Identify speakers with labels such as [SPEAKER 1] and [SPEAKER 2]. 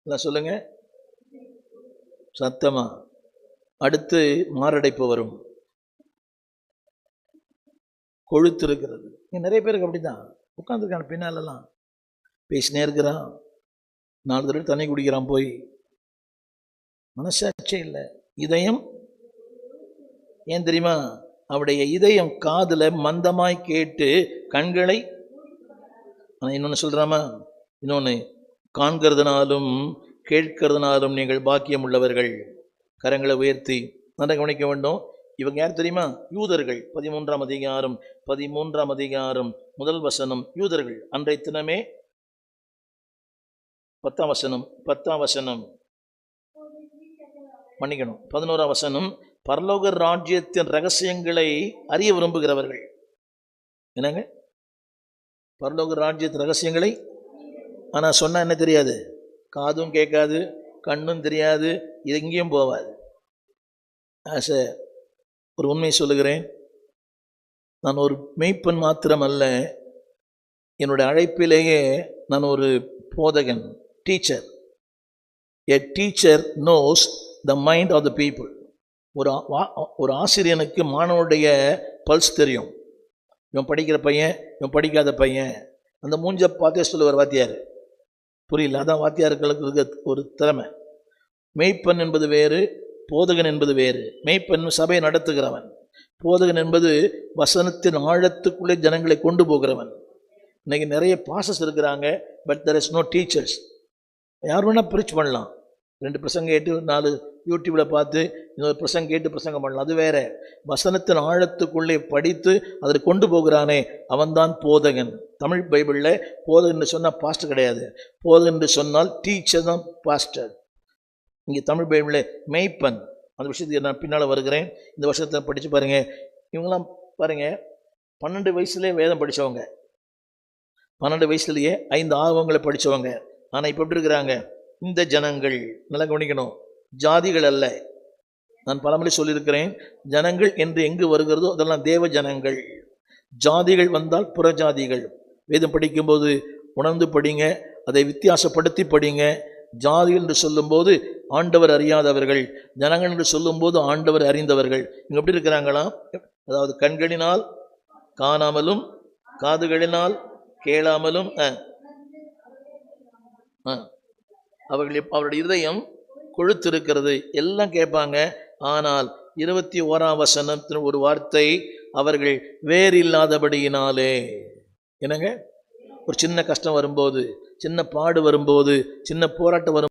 [SPEAKER 1] எல்லாம் சொல்லுங்க சத்தமா. அடுத்து மாரடைப்பு வரும், கொழுத்து இருக்கிறது. நிறைய பேருக்கு அப்படிதான் உட்காந்துருக்கான், பின்னாலெல்லாம் பேசினே இருக்கிறான், 4 தடவை தண்ணி குடிக்கிறான், போய் மனசாட்சி இல்லை. இதயம் ஏன் தெரியுமா? அவருடைய இதயம் காதுல மந்தமாய் கேட்டு கண்களை, இன்னொன்னு சொல்றாமா, இன்னொன்னு காண்கிறதுனாலும் கேட்கிறதுனாலும் நீங்கள் பாக்கியம் உள்ளவர்கள். கரங்களை உயர்த்தி நல்லா கவனிக்க வேண்டும். இவங்க யார் தெரியுமா? யூதர்கள். 13ஆம் அதிகாரம் முதல் வசனம். யூதர்கள். அன்றைய தினமே 10ஆம் வசனம் மன்னிக்கணும், 11ஆம் வசனம். பரலோக ராஜ்யத்தின் ரகசியங்களை அறிய விரும்புகிறவர்கள். என்னங்க? பரலோக ராஜ்யத்தின் ரகசியங்களை. ஆனா சொன்னா என்ன தெரியாது, காதும் கேட்காது, கண்ணும் தெரியாது, எங்கேயும் போவாது. ஒரு உண்மை சொல்லுகிறேன், நான் ஒரு மெய்ப்பன் மாத்திரம் அல்ல, என்னுடைய அழைப்பிலேயே நான் ஒரு போதகன், teacher. A teacher knows the mind of the people. ஒரு ஆசிரியனுக்கு மாணவனுடைய பல்ஸ் தெரியும். இவன் படிக்கிற பையன், இவன் படிக்காத பையன், அந்த மூஞ்ச பார்த்தே சொல்லுவார் வாத்தியார். புரியல? அதான் வாத்தியார்களுக்கு இருக்க ஒரு திறமை. மெய்ப்பன் என்பது வேறு, போதகன் என்பது வேறு. மெய்ப்பன் சபையை நடத்துகிறவன், போதகன் என்பது வசனத்தின் ஆழத்துக்குள்ளே ஜனங்களை கொண்டு போகிறவன். இன்னைக்கு நிறைய பாசஸ் இருக்கிறாங்க, but there is no teachers. யார் வேணால் ப்ரீச் பண்ணலாம். 2 பிரசங்க கேட்டு 4 யூடியூப்பில் பார்த்து இன்னொரு பிரசங்க கேட்டு பிரசங்கம் பண்ணலாம், அது வேற. வசனத்தின் ஆழத்துக்குள்ளே படித்து அதை கொண்டு போகிறானே, அவன்தான் போதகன். தமிழ் பைபிளில் போதகன் என்று சொன்னால் பாஸ்டர் கிடையாது, போதகன் என்று சொன்னால் டீச்சர் தான் பாஸ்டர். இங்கே தமிழ் பைபிளில் மெய்ப்பன். அந்த விஷயத்துக்கு நான் பின்னால் வருகிறேன். இந்த வருஷத்தை படித்து பாருங்கள். இவங்களாம் பாருங்கள், 12 வயசுலேயே வேதம் படித்தவங்க, 12 வயசுலேயே 5 ஆகவங்களை படித்தவங்க. ஆனால் இப்போ எப்படி இருக்கிறாங்க இந்த ஜனங்கள்? நல்லா கவனிக்கணும், ஜாதிகள் அல்ல. நான் பலமுறை சொல்லியிருக்கிறேன், ஜனங்கள் என்று எங்கு வருகிறதோ அதெல்லாம் தேவ ஜனங்கள். ஜாதிகள் வந்தால் புற ஜாதிகள். வேதம் படிக்கும்போது உணர்ந்து படிங்க, அதை வித்தியாசப்படுத்தி படிங்க. ஜாதிகள் என்று சொல்லும்போது ஆண்டவர் அறியாதவர்கள், ஜனங்கள் என்று சொல்லும்போது ஆண்டவர் அறிந்தவர்கள். இங்கே எப்படி இருக்கிறாங்களாம்? அதாவது கண்களினால் காணாமலும் காதுகளினால் கேளாமலும் அவருடைய இதயம் கொழுத்திருக்கிறது. எல்லாம் கேட்பாங்க. ஆனால் 21ஆம் வசனத்தின் ஒரு வார்த்தை, அவர்கள் வேறு இல்லாதபடியினாலே. என்னங்க? ஒரு சின்ன கஷ்டம் வரும்போது, சின்ன பாடு வரும்போது, சின்ன போராட்டம் வரும்